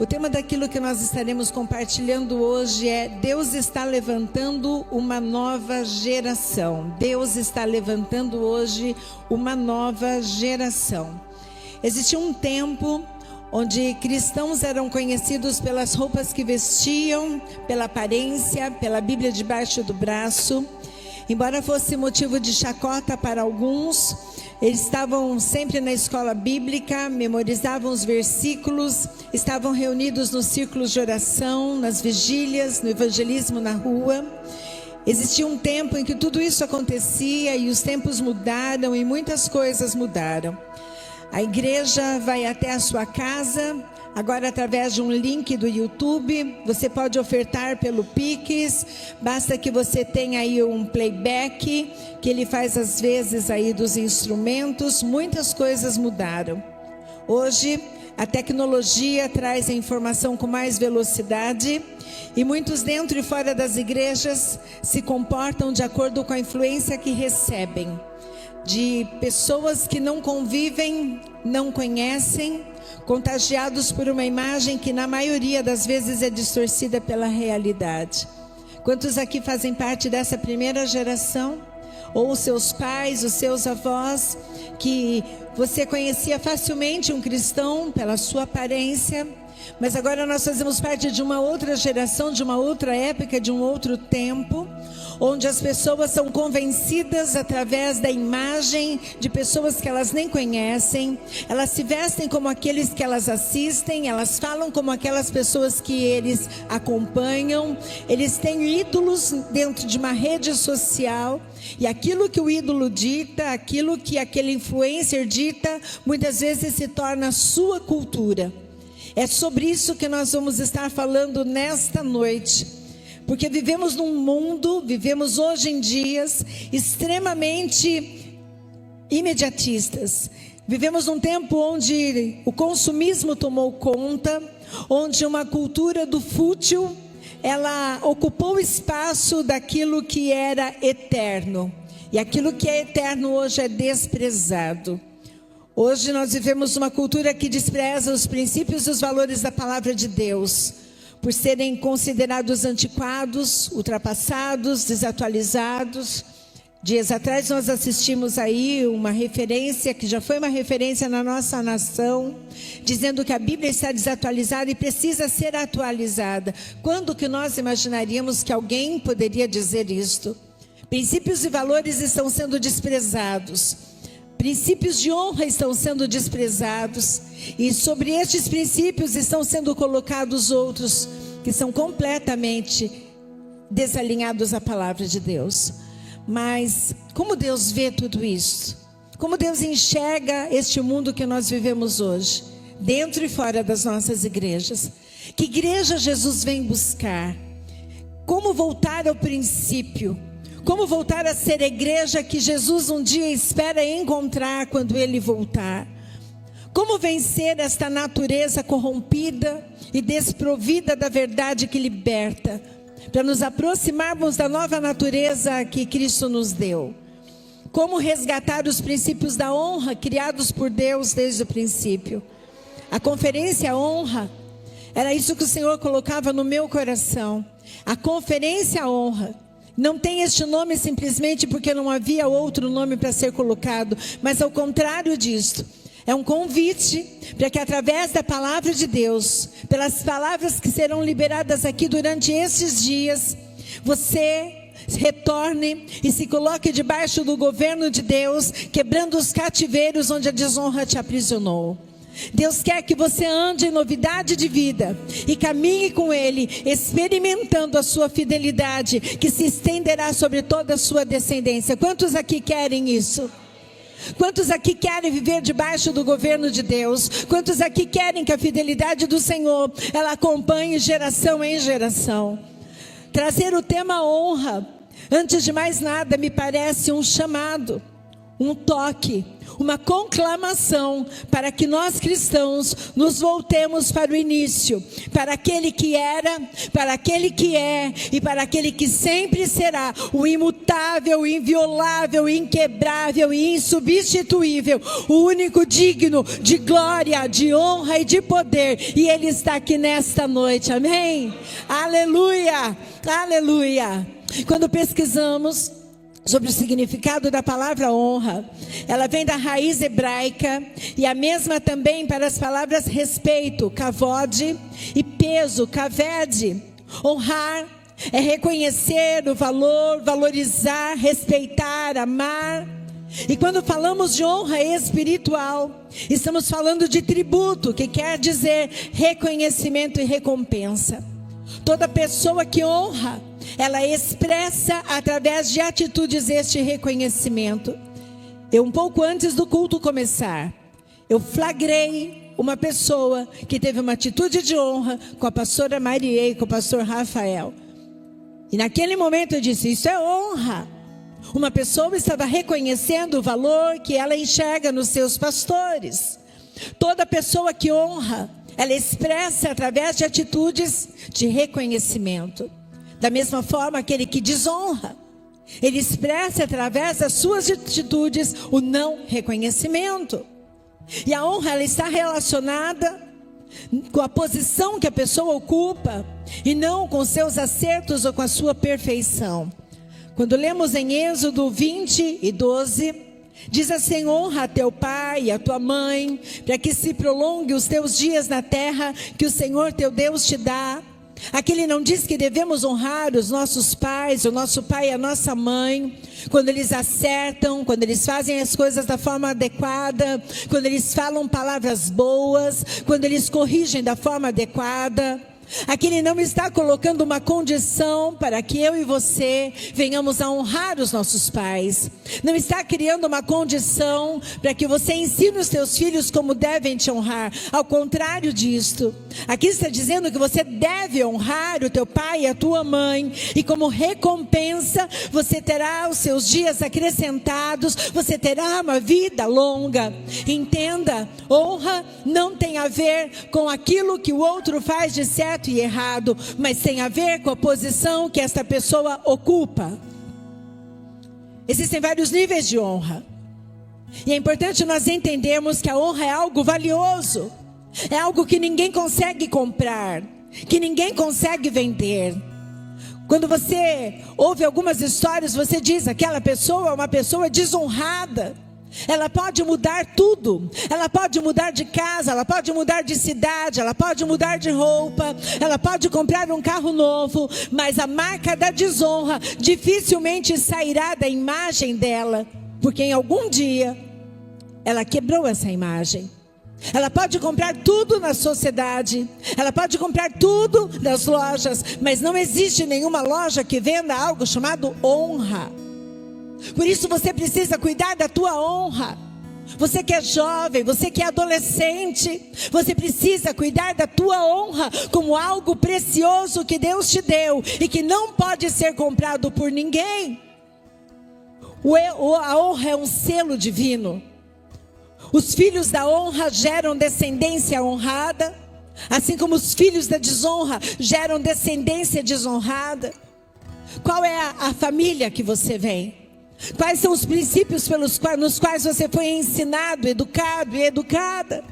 O tema daquilo que nós estaremos compartilhando hoje é: Deus está levantando uma nova geração. Deus está levantando hoje uma nova geração. Existia um tempo onde cristãos eram conhecidos pelas roupas que vestiam, pela aparência, pela Bíblia debaixo do braço. Embora fosse motivo de chacota para alguns, eles estavam sempre na escola bíblica, memorizavam os versículos, estavam reunidos nos círculos de oração, nas vigílias, no evangelismo na rua. Existia um tempo em que tudo isso acontecia e os tempos mudaram e muitas coisas mudaram. A igreja vai até a sua casa, agora através de um link do YouTube. Você pode ofertar pelo Pix, basta que você tenha aí um playback, que ele faz às vezes aí dos instrumentos. Muitas coisas mudaram. Hoje a tecnologia traz a informação com mais velocidade e muitos dentro e fora das igrejas se comportam de acordo com a influência que recebem. De pessoas que não convivem, não conhecem, contagiados por uma imagem que na maioria das vezes é distorcida pela realidade. Quantos aqui fazem parte dessa primeira geração? Ou os seus pais, os seus avós, que você conhecia facilmente um cristão pela sua aparência, mas agora nós fazemos parte de uma outra geração, de uma outra época, de um outro tempo, onde as pessoas são convencidas através da imagem de pessoas que elas nem conhecem. Elas se vestem como aqueles que elas assistem, elas falam como aquelas pessoas que eles acompanham. Eles têm ídolos dentro de uma rede social, e aquilo que o ídolo dita, aquilo que aquele influencer dita, muitas vezes se torna a sua cultura. É sobre isso que nós vamos estar falando nesta noite, porque vivemos num mundo, vivemos hoje em dias extremamente imediatistas. Vivemos num tempo onde o consumismo tomou conta, onde uma cultura do fútil, ela ocupou o espaço daquilo que era eterno. E aquilo que é eterno hoje é desprezado. Hoje nós vivemos uma cultura que despreza os princípios e os valores da palavra de Deus, por serem considerados antiquados, ultrapassados, desatualizados. Dias atrás nós assistimos aí uma referência, que já foi uma referência na nossa nação, dizendo que a Bíblia está desatualizada e precisa ser atualizada. Quando que nós imaginaríamos que alguém poderia dizer isto? Princípios e valores estão sendo desprezados. Princípios de honra estão sendo desprezados, e sobre estes princípios estão sendo colocados outros que são completamente desalinhados à palavra de Deus. Mas como Deus vê tudo isso? Como Deus enxerga este mundo que nós vivemos hoje, dentro e fora das nossas igrejas? Que igreja Jesus vem buscar? Como voltar ao princípio? Como voltar a ser a igreja que Jesus um dia espera encontrar quando Ele voltar? Como vencer esta natureza corrompida e desprovida da verdade que liberta, para nos aproximarmos da nova natureza que Cristo nos deu? Como resgatar os princípios da honra criados por Deus desde o princípio? A conferência honra, era isso que o Senhor colocava no meu coração. A conferência honra. Não tem este nome simplesmente porque não havia outro nome para ser colocado, mas ao contrário disto, é um convite para que através da palavra de Deus, pelas palavras que serão liberadas aqui durante estes dias, você retorne e se coloque debaixo do governo de Deus, quebrando os cativeiros onde a desonra te aprisionou. Deus quer que você ande em novidade de vida e caminhe com Ele, experimentando a sua fidelidade, que se estenderá sobre toda a sua descendência. Quantos aqui querem isso? Quantos aqui querem viver debaixo do governo de Deus? Quantos aqui querem que a fidelidade do Senhor, ela acompanhe geração em geração? Trazer o tema honra, antes de mais nada, me parece um chamado um toque, uma conclamação para que nós cristãos nos voltemos para o início, para aquele que era, para aquele que é e para aquele que sempre será, o imutável, o inviolável, o inquebrável e insubstituível, o único digno de glória, de honra e de poder, e Ele está aqui nesta noite, amém? Aleluia, aleluia. Quando pesquisamos sobre o significado da palavra honra, ela vem da raiz hebraica e a mesma também para as palavras respeito, kavod, e peso, kaved. Honrar é reconhecer o valor, valorizar, respeitar, amar. E quando falamos de honra espiritual, estamos falando de tributo, que quer dizer reconhecimento e recompensa. Toda pessoa que honra, ela expressa através de atitudes este reconhecimento. Um pouco antes do culto começar, eu flagrei uma pessoa que teve uma atitude de honra com a pastora Maria e com o pastor Rafael. E naquele momento eu disse, isso é honra. Uma pessoa estava reconhecendo o valor que ela enxerga nos seus pastores. Toda pessoa que honra, ela expressa através de atitudes de reconhecimento. Da mesma forma, aquele que desonra, ele expressa através das suas atitudes o não reconhecimento. E a honra, ela está relacionada com a posição que a pessoa ocupa e não com seus acertos ou com a sua perfeição. Quando lemos em Êxodo 20:12, diz assim: honra a teu pai e a tua mãe, para que se prolongue os teus dias na terra que o Senhor teu Deus te dá. Aqui ele não diz que devemos honrar os nossos pais, o nosso pai e a nossa mãe, quando eles acertam, quando eles fazem as coisas da forma adequada, quando eles falam palavras boas, quando eles corrigem da forma adequada. Aqui ele não está colocando uma condição para que eu e você venhamos a honrar os nossos pais. Não está criando uma condição para que você ensine os seus filhos como devem te honrar. Ao contrário disto, aqui está dizendo que você deve honrar o teu pai e a tua mãe. E como recompensa, você terá os seus dias acrescentados, você terá uma vida longa. Entenda, honra não tem a ver com aquilo que o outro faz de certo e errado, mas tem a ver com a posição que esta pessoa ocupa. Existem vários níveis de honra, e é importante nós entendermos que a honra é algo valioso, é algo que ninguém consegue comprar, que ninguém consegue vender. Quando você ouve algumas histórias, você diz, aquela pessoa é uma pessoa desonrada. Ela pode mudar tudo, ela pode mudar de casa, ela pode mudar de cidade, ela pode mudar de roupa, ela pode comprar um carro novo, mas a marca da desonra dificilmente sairá da imagem dela, porque em algum dia ela quebrou essa imagem. Ela pode comprar tudo na sociedade, ela pode comprar tudo nas lojas, mas não existe nenhuma loja que venda algo chamado honra. Por isso você precisa cuidar da tua honra. Você que é jovem, você que é adolescente, você precisa cuidar da tua honra como algo precioso que Deus te deu e que não pode ser comprado por ninguém. A honra é um selo divino. Os filhos da honra geram descendência honrada, assim como os filhos da desonra geram descendência desonrada. Qual é a família que você vem? Quais são os princípios nos quais você foi ensinado, educado e educada?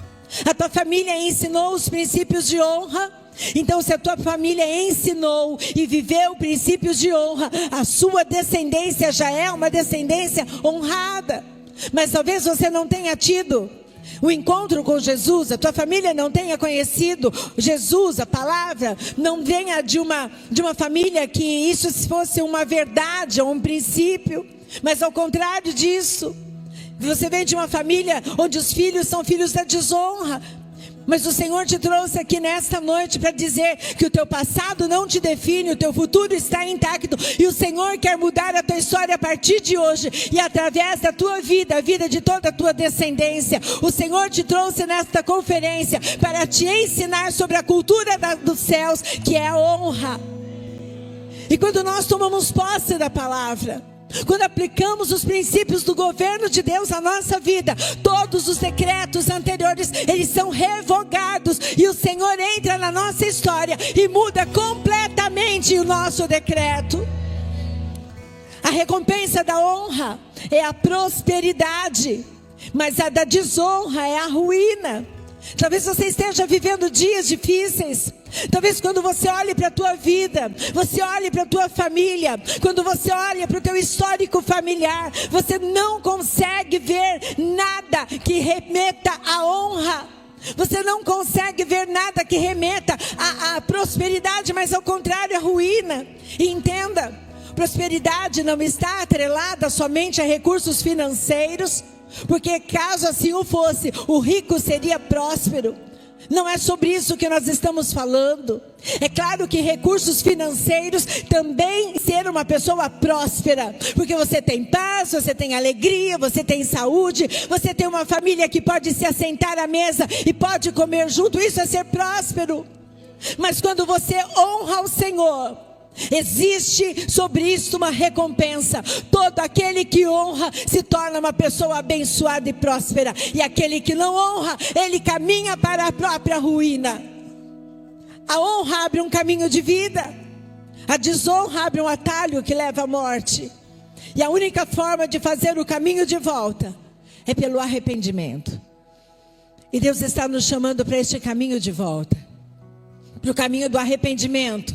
A tua família ensinou os princípios de honra? Então, se a tua família ensinou e viveu princípios de honra, a sua descendência já é uma descendência honrada. Mas talvez você não tenha tido o encontro com Jesus, a tua família não tenha conhecido Jesus, a palavra, não venha de uma família que isso fosse uma verdade ou um princípio. Mas ao contrário disso, você vem de uma família onde os filhos são filhos da desonra. Mas o Senhor te trouxe aqui nesta noite para dizer que o teu passado não te define, o teu futuro está intacto. E o Senhor quer mudar a tua história a partir de hoje. E através da tua vida, a vida de toda a tua descendência. O Senhor te trouxe nesta conferência para te ensinar sobre a cultura dos céus, que é a honra. E quando nós tomamos posse da palavra, quando aplicamos os princípios do governo de Deus à nossa vida, todos os decretos anteriores, eles são revogados, e o Senhor entra na nossa história e muda completamente o nosso decreto. A recompensa da honra é a prosperidade, mas a da desonra é a ruína. Talvez você esteja vivendo dias difíceis. Talvez quando você olhe para a tua vida, você olhe para a tua família, quando você olha para o teu histórico familiar, você não consegue ver nada que remeta à honra. Você não consegue ver nada que remeta à prosperidade, mas ao contrário, à ruína. E entenda, prosperidade não está atrelada somente a recursos financeiros, porque caso assim o fosse, o rico seria próspero. Não é sobre isso que nós estamos falando. É claro que recursos financeiros também ser uma pessoa próspera, porque você tem paz, você tem alegria, você tem saúde, você tem uma família que pode se assentar à mesa e pode comer junto, isso é ser próspero. Mas quando você honra o Senhor, existe sobre isso uma recompensa. Todo aquele que honra se torna uma pessoa abençoada e próspera, e aquele que não honra, ele caminha para a própria ruína. A honra abre um caminho de vida, a desonra abre um atalho que leva à morte. E a única forma de fazer o caminho de volta é pelo arrependimento. E Deus está nos chamando para este caminho de volta, para o caminho do arrependimento,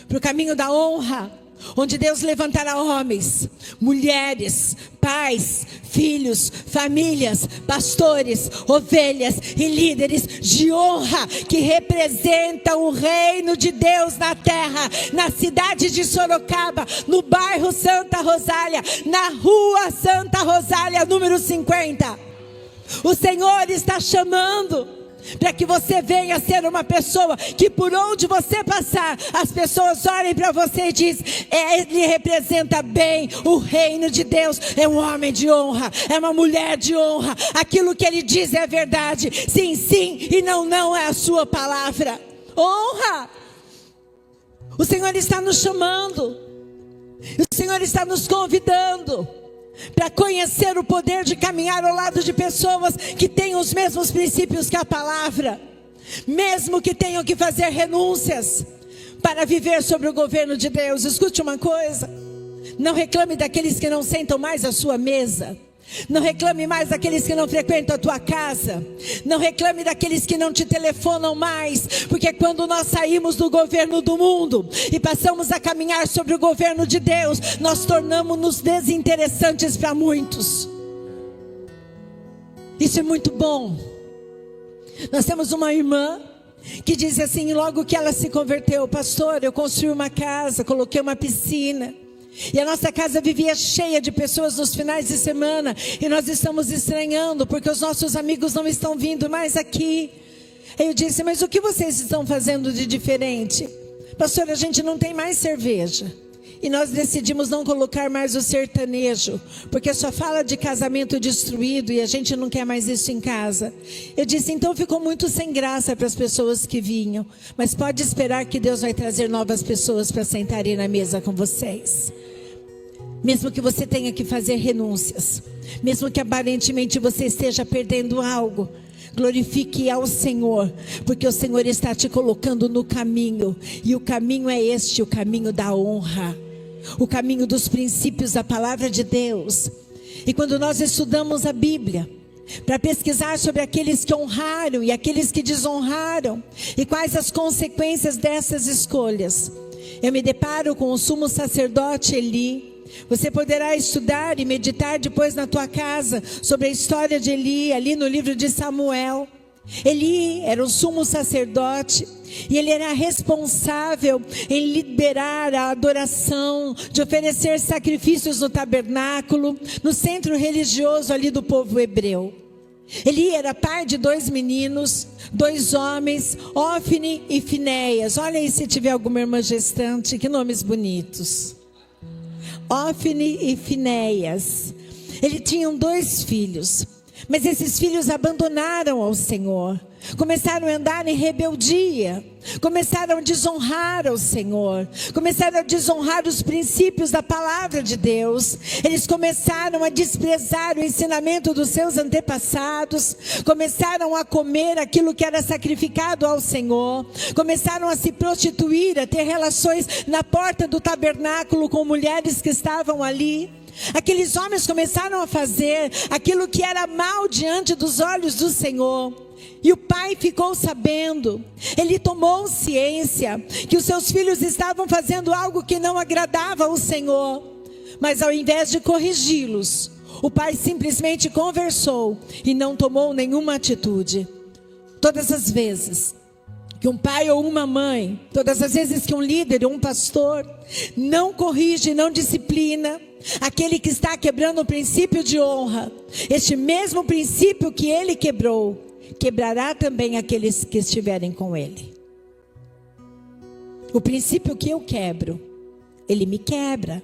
para o caminho da honra, onde Deus levantará homens, mulheres, pais, filhos, famílias, pastores, ovelhas e líderes de honra, que representam o reino de Deus na terra, na cidade de Sorocaba, no bairro Santa Rosália, na rua Santa Rosália, número 50. O Senhor está chamando para que você venha ser uma pessoa que por onde você passar, as pessoas olhem para você e dizem: ele representa bem o reino de Deus, é um homem de honra, é uma mulher de honra, aquilo que ele diz é verdade, sim, sim, e não, não é a sua palavra. Honra! O Senhor está nos chamando, o Senhor está nos convidando para conhecer o poder de caminhar ao lado de pessoas que têm os mesmos princípios que a palavra, mesmo que tenham que fazer renúncias para viver sobre o governo de Deus. Escute uma coisa: não reclame daqueles que não sentam mais à sua mesa, não reclame mais daqueles que não frequentam a tua casa, não reclame daqueles que não te telefonam mais, porque quando nós saímos do governo do mundo e passamos a caminhar sobre o governo de Deus, nós tornamos-nos desinteressantes para muitos. Isso é muito bom. Nós temos uma irmã que diz assim, logo que ela se converteu: pastor, eu construí uma casa, coloquei uma piscina, e a nossa casa vivia cheia de pessoas nos finais de semana, e nós estamos estranhando porque os nossos amigos não estão vindo mais aqui. Aí eu disse: mas o que vocês estão fazendo de diferente? Pastor, a gente não tem mais cerveja, e nós decidimos não colocar mais o sertanejo, porque só fala de casamento destruído e a gente não quer mais isso em casa. Eu disse: então ficou muito sem graça para as pessoas que vinham, mas pode esperar que Deus vai trazer novas pessoas para sentarem na mesa com vocês. Mesmo que você tenha que fazer renúncias, mesmo que aparentemente você esteja perdendo algo, glorifique ao Senhor, porque o Senhor está te colocando no caminho, e o caminho é este, o caminho da honra, o caminho dos princípios da palavra de Deus. E quando nós estudamos a Bíblia para pesquisar sobre aqueles que honraram e aqueles que desonraram, e quais as consequências dessas escolhas, eu me deparo com o sumo sacerdote Eli. Você poderá estudar e meditar depois na tua casa sobre a história de Eli, ali no livro de Samuel. Eli era o sumo sacerdote, e ele era responsável em liderar a adoração, de oferecer sacrifícios no tabernáculo, no centro religioso ali do povo hebreu. Eli era pai de 2 meninos, 2 homens, Ofni e Finéias. Olha aí se tiver alguma irmã gestante, que nomes bonitos. Ofni e Finéias. Ele tinha 2 filhos, mas esses filhos abandonaram ao Senhor. começaram a andar em rebeldia, começaram a desonrar ao Senhor, começaram a desonrar os princípios da palavra de Deus. Eles começaram a desprezar o ensinamento dos seus antepassados, começaram a comer aquilo que era sacrificado ao Senhor, começaram a se prostituir, a ter relações na porta do tabernáculo com mulheres que estavam ali. Aqueles homens começaram a fazer aquilo que era mal diante dos olhos do Senhor. E o pai ficou sabendo, ele tomou ciência que os seus filhos estavam fazendo algo que não agradava ao Senhor. Mas ao invés de corrigi-los, o pai simplesmente conversou e não tomou nenhuma atitude. Todas as vezes que um pai ou uma mãe, todas as vezes que um líder ou um pastor não corrige, não disciplina aquele que está quebrando o princípio de honra, este mesmo princípio que ele quebrou, quebrará também aqueles que estiverem com ele. O princípio que eu quebro, ele me quebra.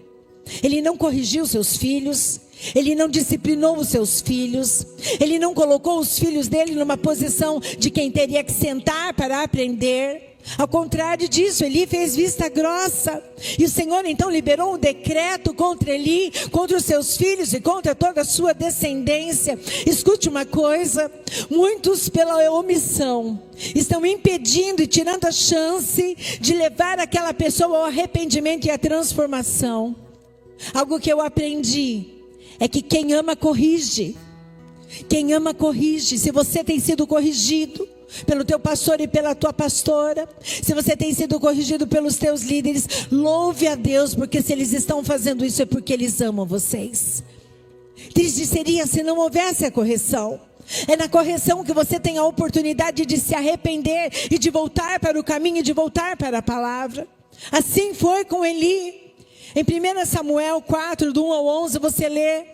Ele não corrigiu seus filhos, ele não disciplinou os seus filhos, ele não colocou os filhos dele numa posição de quem teria que sentar para aprender. Ao contrário disso, Eli fez vista grossa. E o Senhor então liberou um decreto contra Eli, contra os seus filhos e contra toda a sua descendência. Escute uma coisa: muitos pela omissão estão impedindo e tirando a chance de levar aquela pessoa ao arrependimento e à transformação. Algo que eu aprendi é que quem ama corrige. Quem ama corrige. Se você tem sido corrigido pelo teu pastor e pela tua pastora, se você tem sido corrigido pelos teus líderes, louve a Deus, porque se eles estão fazendo isso é porque eles amam vocês. Triste seria se não houvesse a correção. É na correção que você tem a oportunidade de se arrepender e de voltar para o caminho, e de voltar para a palavra. Assim foi com Eli. Em 1 Samuel 4, do 1 ao 11, você lê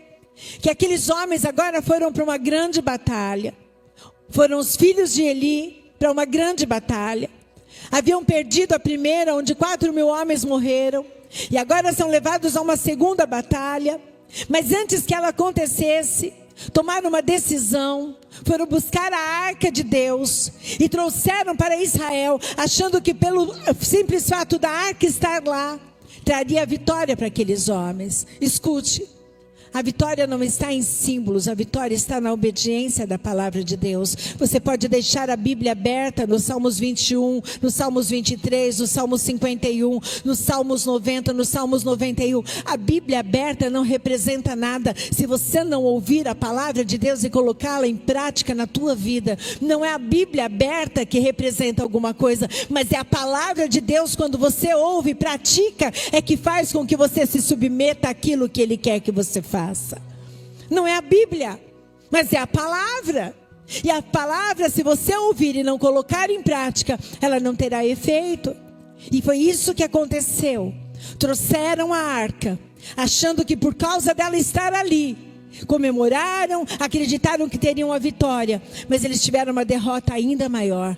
que aqueles homens agora foram para uma grande batalha. Foram os filhos de Eli para uma grande batalha. Haviam perdido a primeira, onde 4.000 homens morreram. E agora são levados a uma segunda batalha. Mas antes que ela acontecesse, tomaram uma decisão. Foram buscar a arca de Deus e trouxeram para Israel, achando que pelo simples fato da arca estar lá, traria a vitória para aqueles homens. Escute. A vitória não está em símbolos, a vitória está na obediência da palavra de Deus. Você pode deixar a Bíblia aberta nos Salmos 21, nos Salmos 23, nos Salmos 51, nos Salmos 90, nos Salmos 91. A Bíblia aberta não representa nada se você não ouvir a palavra de Deus e colocá-la em prática na tua vida. Não é a Bíblia aberta que representa alguma coisa, mas é a palavra de Deus, quando você ouve e pratica, é que faz com que você se submeta àquilo que Ele quer que você faça. Não é a Bíblia, mas é a palavra. E a palavra, se você ouvir e não colocar em prática, ela não terá efeito. E foi isso que aconteceu. Trouxeram a arca, achando que por causa dela estar ali, comemoraram, acreditaram que teriam a vitória, mas eles tiveram uma derrota ainda maior.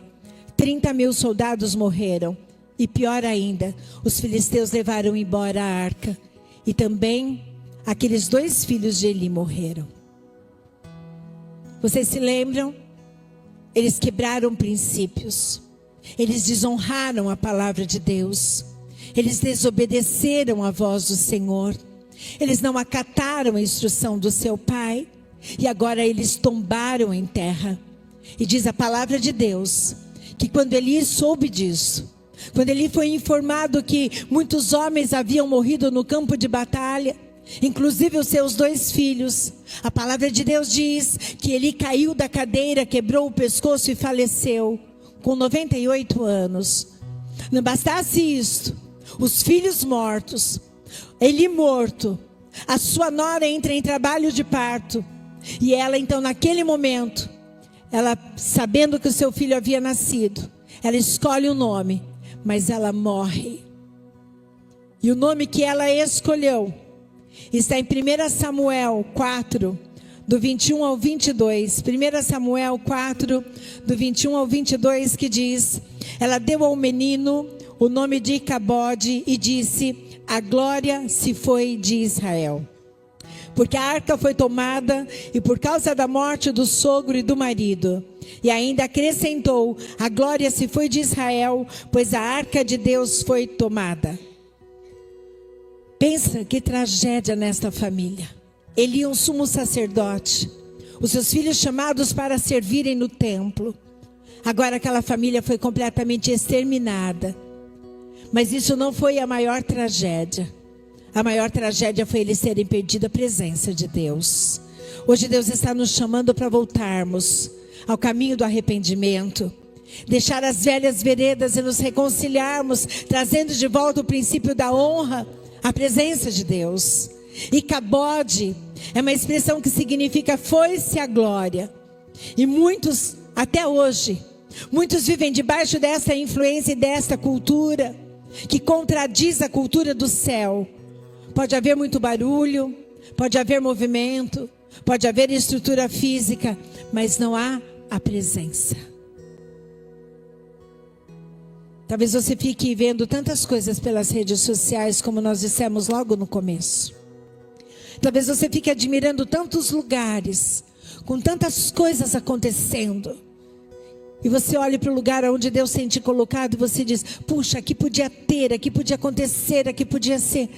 30.000 soldados morreram. E pior ainda, os filisteus levaram embora a arca. E também aqueles 2 filhos de Eli morreram. Vocês se lembram? Eles quebraram princípios. Eles desonraram a palavra de Deus. Eles desobedeceram a voz do Senhor. Eles não acataram a instrução do seu pai. E agora eles tombaram em terra. E diz a palavra de Deus que quando Eli soube disso, quando Eli foi informado que muitos homens haviam morrido no campo de batalha, inclusive os seus 2 filhos, a palavra de Deus diz que Eli caiu da cadeira, quebrou o pescoço e faleceu com 98 anos. Não bastasse isto, os filhos mortos, Eli morto, a sua nora entra em trabalho de parto, e ela então naquele momento, ela sabendo que o seu filho havia nascido, ela escolhe o nome, mas ela morre. E o nome que ela escolheu está em 1 Samuel 4, do 21 ao 22. 1 Samuel 4, do 21 ao 22, que diz: ela deu ao menino o nome de Icabode e disse: a glória se foi de Israel. Porque a arca foi tomada e por causa da morte do sogro e do marido, E ainda acrescentou: a glória se foi de Israel, pois a arca de Deus foi tomada. Pensa que tragédia nesta família. Eli, um sumo sacerdote, os seus filhos chamados para servirem no templo. Agora aquela família foi completamente exterminada. Mas isso não foi a maior tragédia. A maior tragédia foi eles terem perdido a presença de Deus. Hoje Deus está nos chamando para voltarmos ao caminho do arrependimento, deixar as velhas veredas e nos reconciliarmos, trazendo de volta o princípio da honra, a presença de Deus. E Cabode é uma expressão que significa foi-se a glória. E muitos, até hoje, muitos vivem debaixo dessa influência e desta cultura, que contradiz a cultura do céu. Pode haver muito barulho, pode haver movimento, pode haver estrutura física, mas não há a presença. Talvez você fique vendo tantas coisas pelas redes sociais, como nós dissemos logo no começo. Talvez você fique admirando tantos lugares, com tantas coisas acontecendo. E você olhe para o lugar onde Deus tem te colocado e você diz: puxa, aqui podia ter, aqui podia acontecer, aqui podia ser.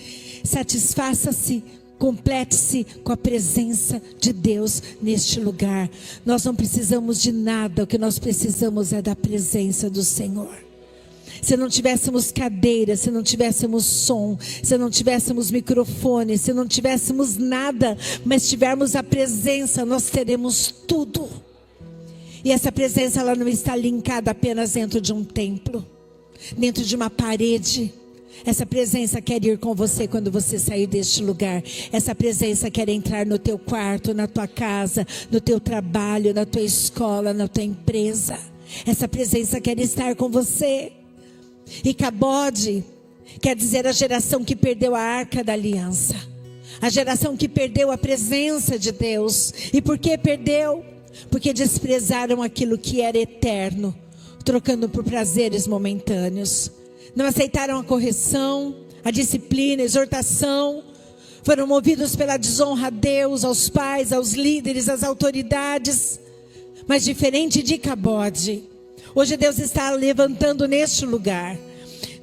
Satisfaça-se, complete-se com a presença de Deus neste lugar. Nós não precisamos de nada, o que nós precisamos é da presença do Senhor. Se não tivéssemos cadeira, se não tivéssemos som, se não tivéssemos microfone, se não tivéssemos nada, mas tivermos a presença, nós teremos tudo. E essa presença, ela não está linkada apenas dentro de um templo, dentro de uma parede. Essa presença quer ir com você quando você sair deste lugar. Essa presença quer entrar no teu quarto, na tua casa, no teu trabalho, na tua escola, na tua empresa. Essa presença quer estar com você. E Cabode quer dizer a geração que perdeu a arca da aliança. A geração que perdeu a presença de Deus. E por que perdeu? Porque desprezaram aquilo que era eterno, trocando por prazeres momentâneos. Não aceitaram a correção, a disciplina, a exortação. Foram movidos pela desonra a Deus, aos pais, aos líderes, às autoridades. Mas diferente de Cabode, hoje Deus está levantando neste lugar.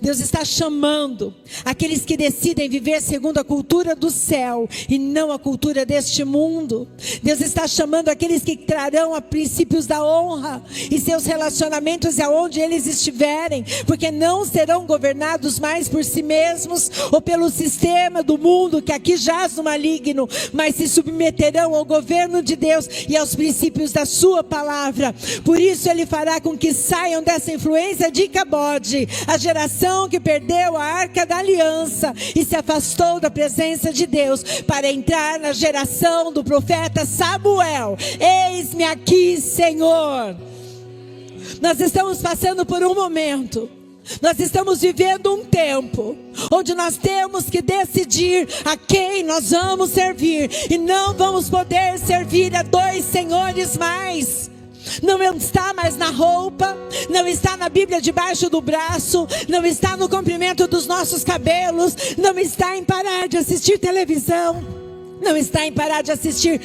Deus está chamando aqueles que decidem viver segundo a cultura do céu e não a cultura deste mundo. Deus está chamando aqueles que trarão a princípios da honra em seus relacionamentos e aonde eles estiverem, porque não serão governados mais por si mesmos ou pelo sistema do mundo que aqui jaz no maligno, mas se submeterão ao governo de Deus e aos princípios da sua palavra. Por isso Ele fará com que saiam dessa influência de Cabode a geração que perdeu a arca da aliança e se afastou da presença de Deus, para entrar na geração do profeta Samuel. Eis-me aqui, Senhor. Nós estamos passando por um momento, nós estamos vivendo um tempo onde nós temos que decidir a quem nós vamos servir, e não vamos poder servir a dois senhores mais. Não está mais na roupa, não está na Bíblia debaixo do braço, não está no comprimento dos nossos cabelos, não está em parar de assistir televisão, não está em parar de assistir,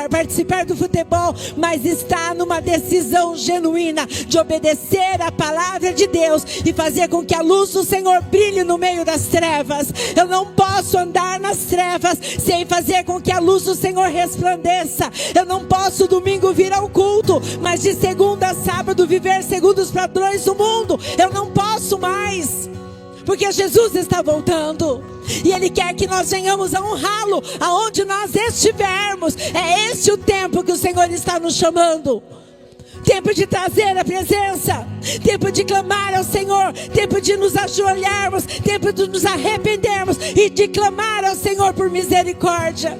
participar do futebol, mas está numa decisão genuína de obedecer a palavra de Deus e fazer com que a luz do Senhor brilhe no meio das trevas. Eu não posso andar nas trevas sem fazer com que a luz do Senhor resplandeça. Eu não posso domingo vir ao culto, mas de segunda a sábado viver segundo os padrões do mundo. Eu não posso mais, porque Jesus está voltando. E Ele quer que nós venhamos a honrá-lo aonde nós estivermos. É este o tempo que o Senhor está nos chamando. Tempo de trazer a presença, tempo de clamar ao Senhor, tempo de nos ajoelharmos, tempo de nos arrependermos e de clamar ao Senhor por misericórdia.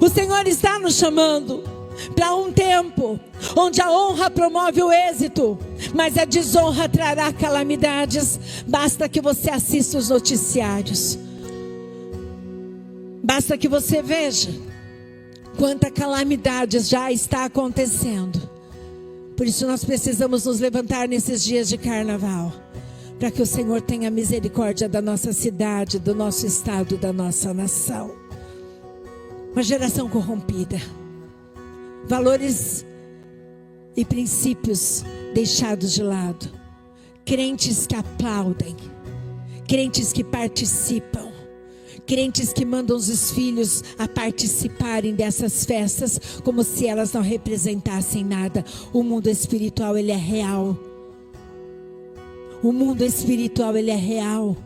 O Senhor está nos chamando para um tempo onde a honra promove o êxito, mas a desonra trará calamidades. Basta que você assista os noticiários, basta que você veja quanta calamidade já está acontecendo. Por isso nós precisamos nos levantar nesses dias de carnaval, para que o Senhor tenha misericórdia da nossa cidade, do nosso estado, da nossa nação. Uma geração corrompida, valores e princípios deixados de lado. Crentes que aplaudem, crentes que participam, crentes que mandam os filhos a participarem dessas festas como se elas não representassem nada. O mundo espiritual, ele é real. O mundo espiritual, ele é real.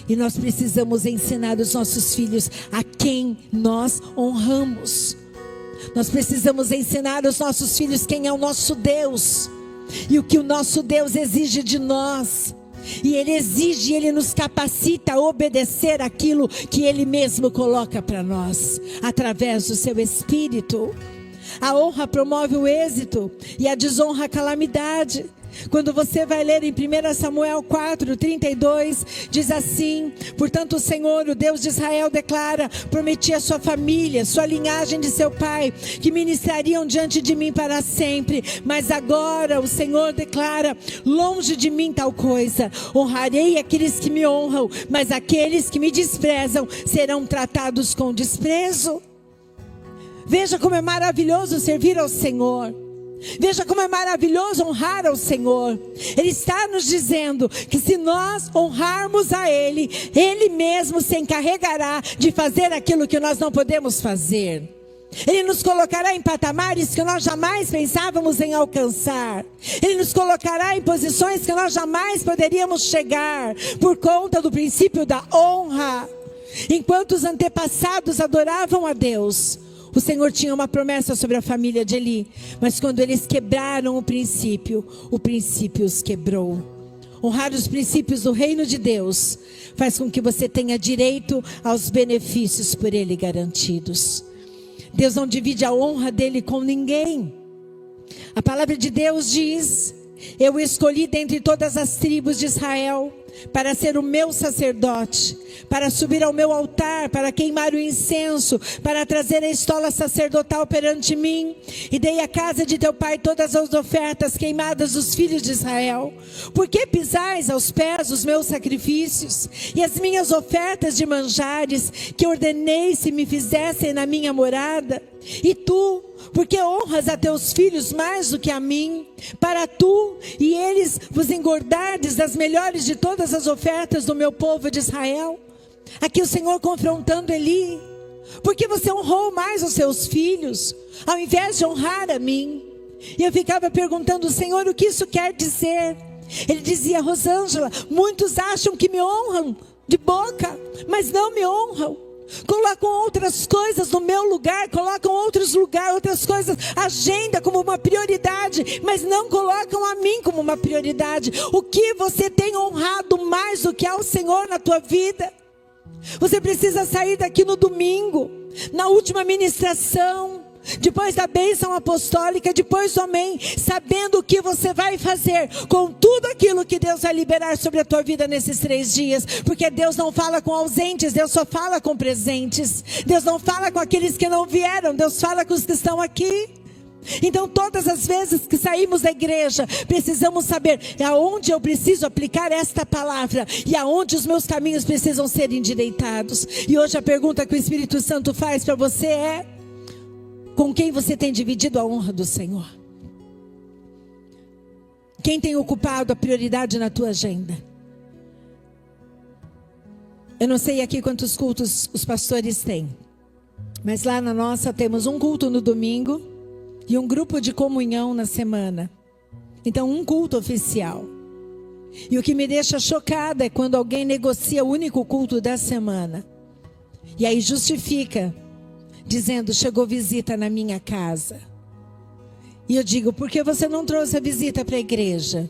E nós precisamos ensinar os nossos filhos a quem nós honramos. Nós precisamos ensinar os nossos filhos quem é o nosso Deus e o que o nosso Deus exige de nós. E Ele exige, Ele nos capacita a obedecer aquilo que Ele mesmo coloca para nós, através do seu Espírito. A honra promove o êxito e a desonra a calamidade. Quando você vai ler em 1 Samuel 4:32, diz assim: portanto o Senhor, o Deus de Israel, declara: prometi a sua família, sua linhagem de seu pai, que ministrariam diante de mim para sempre. Mas agora o Senhor declara: longe de mim tal coisa. Honrarei aqueles que me honram, mas aqueles que me desprezam serão tratados com desprezo. Veja como é maravilhoso servir ao Senhor. Veja como é maravilhoso honrar ao Senhor. Ele está nos dizendo que se nós honrarmos a Ele, Ele mesmo se encarregará de fazer aquilo que nós não podemos fazer. Ele nos colocará em patamares que nós jamais pensávamos em alcançar. Ele nos colocará em posições que nós jamais poderíamos chegar, por conta do princípio da honra. Enquanto os antepassados adoravam a Deus, o Senhor tinha uma promessa sobre a família de Eli, mas quando eles quebraram o princípio os quebrou. Honrar os princípios do reino de Deus faz com que você tenha direito aos benefícios por Ele garantidos. Deus não divide a honra dele com ninguém. A palavra de Deus diz: eu escolhi dentre todas as tribos de Israel para ser o meu sacerdote, para subir ao meu altar, para queimar o incenso, para trazer a estola sacerdotal perante mim. E dei à casa de teu pai todas as ofertas queimadas dos filhos de Israel. Por que pisais aos pés os meus sacrifícios e as minhas ofertas de manjares, que ordenei se me fizessem na minha morada? E tu, porque honras a teus filhos mais do que a mim, para tu e eles vos engordardes das melhores de todas as ofertas do meu povo de Israel? Aqui o Senhor confrontando Eli: porque você honrou mais os seus filhos, ao invés de honrar a mim? E eu ficava perguntando: Senhor, o que isso quer dizer? Ele dizia: Rosângela, muitos acham que me honram de boca, mas não me honram. Colocam outras coisas no meu lugar, colocam outros lugares, outras coisas, agenda como uma prioridade, mas não colocam a mim como uma prioridade. O que você tem honrado mais do que ao Senhor na tua vida? Você precisa sair daqui no domingo, na última ministração, depois da bênção apostólica, depois do amém, sabendo o que você vai fazer com tudo aquilo que Deus vai liberar sobre a tua vida nesses 3 dias. Porque Deus não fala com ausentes, Deus só fala com presentes. Deus não fala com aqueles que não vieram, Deus fala com os que estão aqui. Então todas as vezes que saímos da igreja, precisamos saber aonde eu preciso aplicar esta palavra e aonde os meus caminhos precisam ser endireitados. E hoje a pergunta que o Espírito Santo faz para você é: com quem você tem dividido a honra do Senhor? Quem tem ocupado a prioridade na tua agenda? Eu não sei aqui quantos cultos os pastores têm, mas lá na nossa temos um culto no domingo e um grupo de comunhão na semana. Então, um culto oficial. E o que me deixa chocada é quando alguém negocia o único culto da semana e aí justifica dizendo: chegou visita na minha casa. E eu digo: por que você não trouxe a visita para a igreja?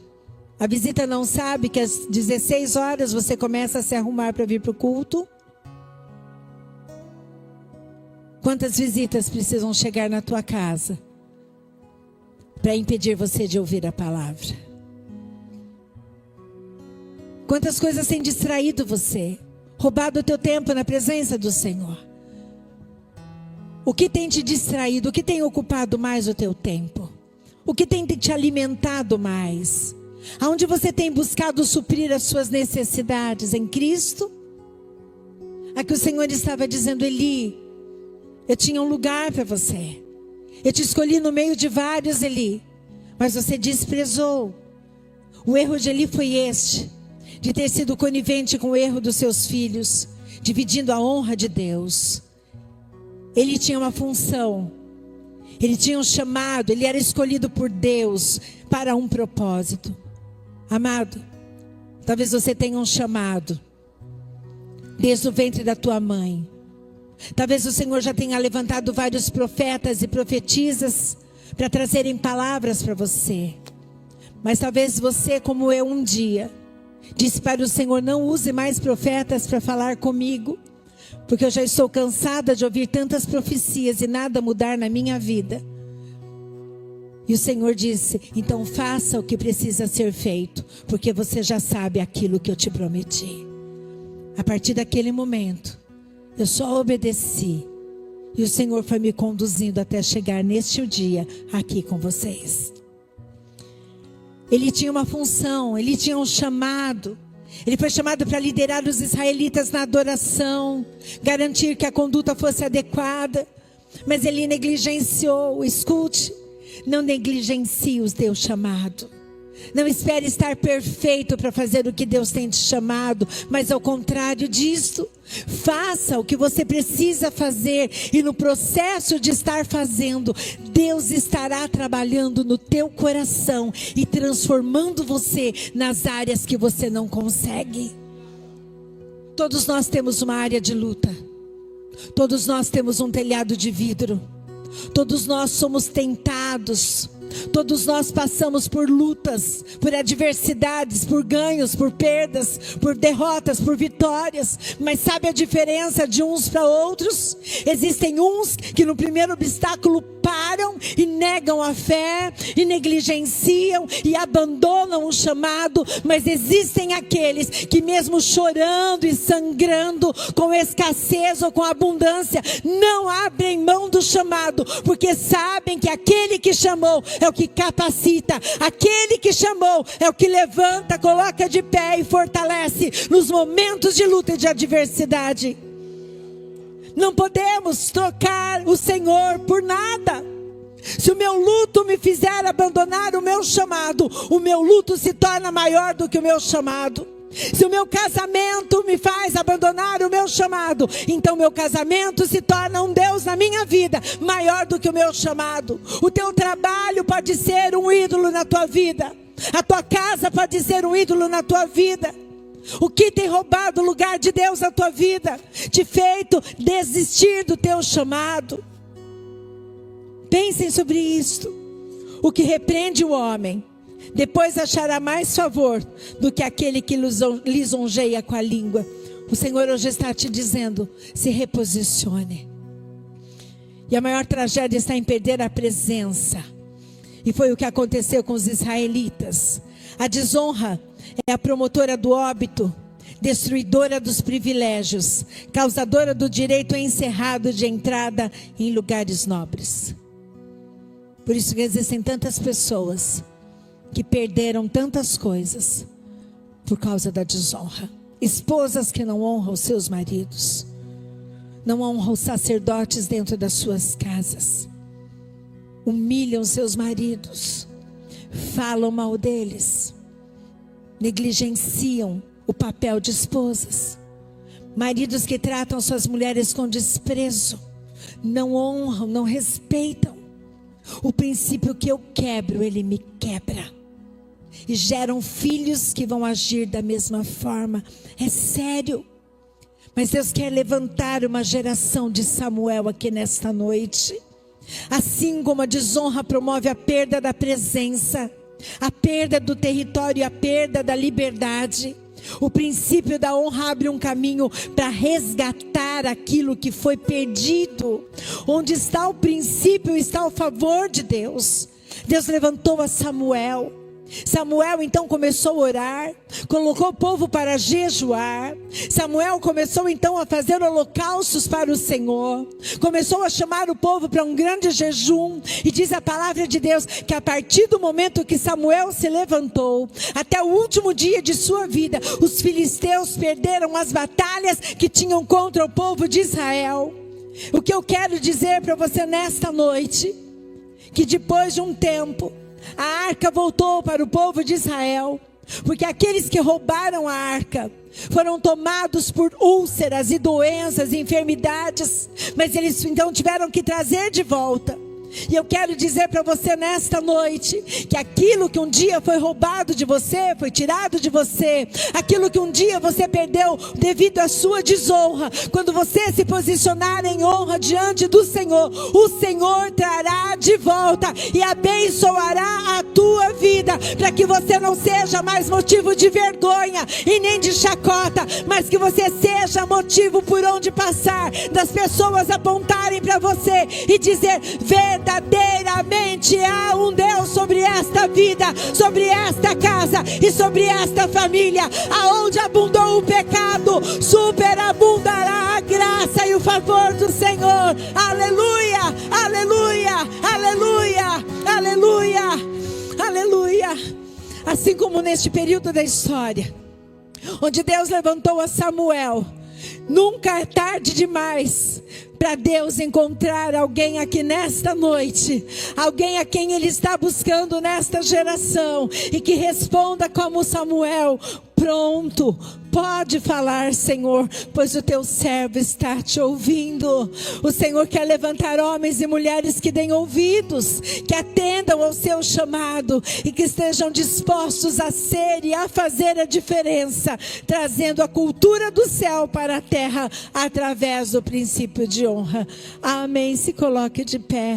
A visita não sabe que às 16 horas você começa a se arrumar para vir para o culto? Quantas visitas precisam chegar na tua casa para impedir você de ouvir a palavra? Quantas coisas têm distraído você, roubado o teu tempo na presença do Senhor? O que tem te distraído? O que tem ocupado mais o teu tempo? O que tem te alimentado mais? Aonde você tem buscado suprir as suas necessidades? Em Cristo? Aqui o Senhor estava dizendo: Eli, eu tinha um lugar para você. Eu te escolhi no meio de vários, Eli. mas você desprezou. O erro de Eli foi este, de ter sido conivente com o erro dos seus filhos, dividindo a honra de Deus. Ele tinha uma função, ele tinha um chamado, ele era escolhido por Deus para um propósito. Amado, talvez você tenha um chamado desde o ventre da tua mãe. Talvez o Senhor já tenha levantado vários profetas e profetisas para trazerem palavras para você. Mas talvez você, como eu um dia, disse para o Senhor: não use mais profetas para falar comigo, porque eu já estou cansada de ouvir tantas profecias e nada mudar na minha vida. E o Senhor disse: então faça o que precisa ser feito, porque você já sabe aquilo que eu te prometi. A partir daquele momento, eu só obedeci, e o Senhor foi me conduzindo até chegar neste dia aqui com vocês. Ele tinha uma função, ele tinha um chamado. Ele foi chamado para liderar os israelitas na adoração, garantir que a conduta fosse adequada, mas ele negligenciou. Escute, não negligencie o teu chamado. Não espere estar perfeito para fazer o que Deus tem te chamado, mas ao contrário disso, faça o que você precisa fazer, e no processo de estar fazendo, Deus estará trabalhando no teu coração e transformando você nas áreas que você não consegue. Todos nós temos uma área de luta, todos nós temos um telhado de vidro, todos nós somos tentados. Todos nós passamos por lutas, por adversidades, por ganhos, por perdas, por derrotas, por vitórias. Mas sabe a diferença de uns para outros? Existem uns que no primeiro obstáculo param e negam a fé, e negligenciam e abandonam o chamado. Mas existem aqueles que mesmo chorando e sangrando, com escassez ou com abundância, não abrem mão do chamado, porque sabem que aquele que chamou é o que capacita, aquele que chamou é o que levanta, coloca de pé e fortalece nos momentos de luta e de adversidade. Não podemos trocar o Senhor por nada. Se o meu luto me fizer abandonar o meu chamado, o meu luto se torna maior do que o meu chamado. Se o meu casamento me faz abandonar o meu chamado, então meu casamento se torna um Deus na minha vida, maior do que o meu chamado. O teu trabalho pode ser um ídolo na tua vida. A tua casa pode ser um ídolo na tua vida. O que tem roubado o lugar de Deus na tua vida, te feito desistir do teu chamado? Pensem sobre isto. O que repreende o homem, depois achará mais favor do que aquele que lisonjeia com a língua. O Senhor hoje está te dizendo: se reposicione. E a maior tragédia está em perder a presença. E foi o que aconteceu com os israelitas. A desonra é a promotora do óbito, destruidora dos privilégios, causadora do direito encerrado de entrada em lugares nobres. Por isso que existem tantas pessoas que perderam tantas coisas por causa da desonra. Esposas que não honram os seus maridos, não honram os sacerdotes dentro das suas casas, humilham seus maridos, falam mal deles, negligenciam o papel de esposas. Maridos que tratam suas mulheres com desprezo, não honram, não respeitam. O princípio que eu quebro, ele me quebra. E geram filhos que vão agir da mesma forma. É sério. Mas Deus quer levantar uma geração de Samuel aqui nesta noite. Assim como a desonra promove a perda da presença, a perda do território e a perda da liberdade, o princípio da honra abre um caminho para resgatar aquilo que foi perdido. Onde está o princípio, está o favor de Deus. Deus levantou a Samuel. Samuel então começou a orar, colocou o povo para jejuar. Samuel começou então a fazer holocaustos para o Senhor, começou a chamar o povo para um grande jejum. E diz a palavra de Deus que a partir do momento que Samuel se levantou, até o último dia de sua vida, os filisteus perderam as batalhas que tinham contra o povo de Israel. O que eu quero dizer para você nesta noite, que depois de um tempo, A arca voltou para o povo de Israel, porque aqueles que roubaram a arca foram tomados por úlceras e doenças e enfermidades, mas eles então tiveram que trazer de volta. E eu quero dizer para você nesta noite, que aquilo que um dia foi roubado de você, foi tirado de você, aquilo que um dia você perdeu devido à sua desonra, quando você se posicionar em honra diante do Senhor, o Senhor trará de volta e abençoará a tua vida, para que você não seja mais motivo de vergonha e nem de chacota, mas que você seja motivo por onde passar, das pessoas apontarem para você e dizer: verdadeiramente há um Deus sobre esta vida, sobre esta casa e sobre esta família. Aonde abundou o pecado, superabundará a graça e o favor do Senhor. Aleluia, aleluia, aleluia, aleluia, aleluia. Assim como neste período da história, onde Deus levantou a Samuel, nunca é tarde demais para Deus encontrar alguém aqui nesta noite, alguém a quem Ele está buscando nesta geração, e que responda como Samuel: pronto, pode falar, Senhor, pois o teu servo está te ouvindo. O Senhor quer levantar homens e mulheres que deem ouvidos, que atendam ao seu chamado e que estejam dispostos a ser e a fazer a diferença, trazendo a cultura do céu para a terra através do princípio de honra. Amém. Se coloque de pé.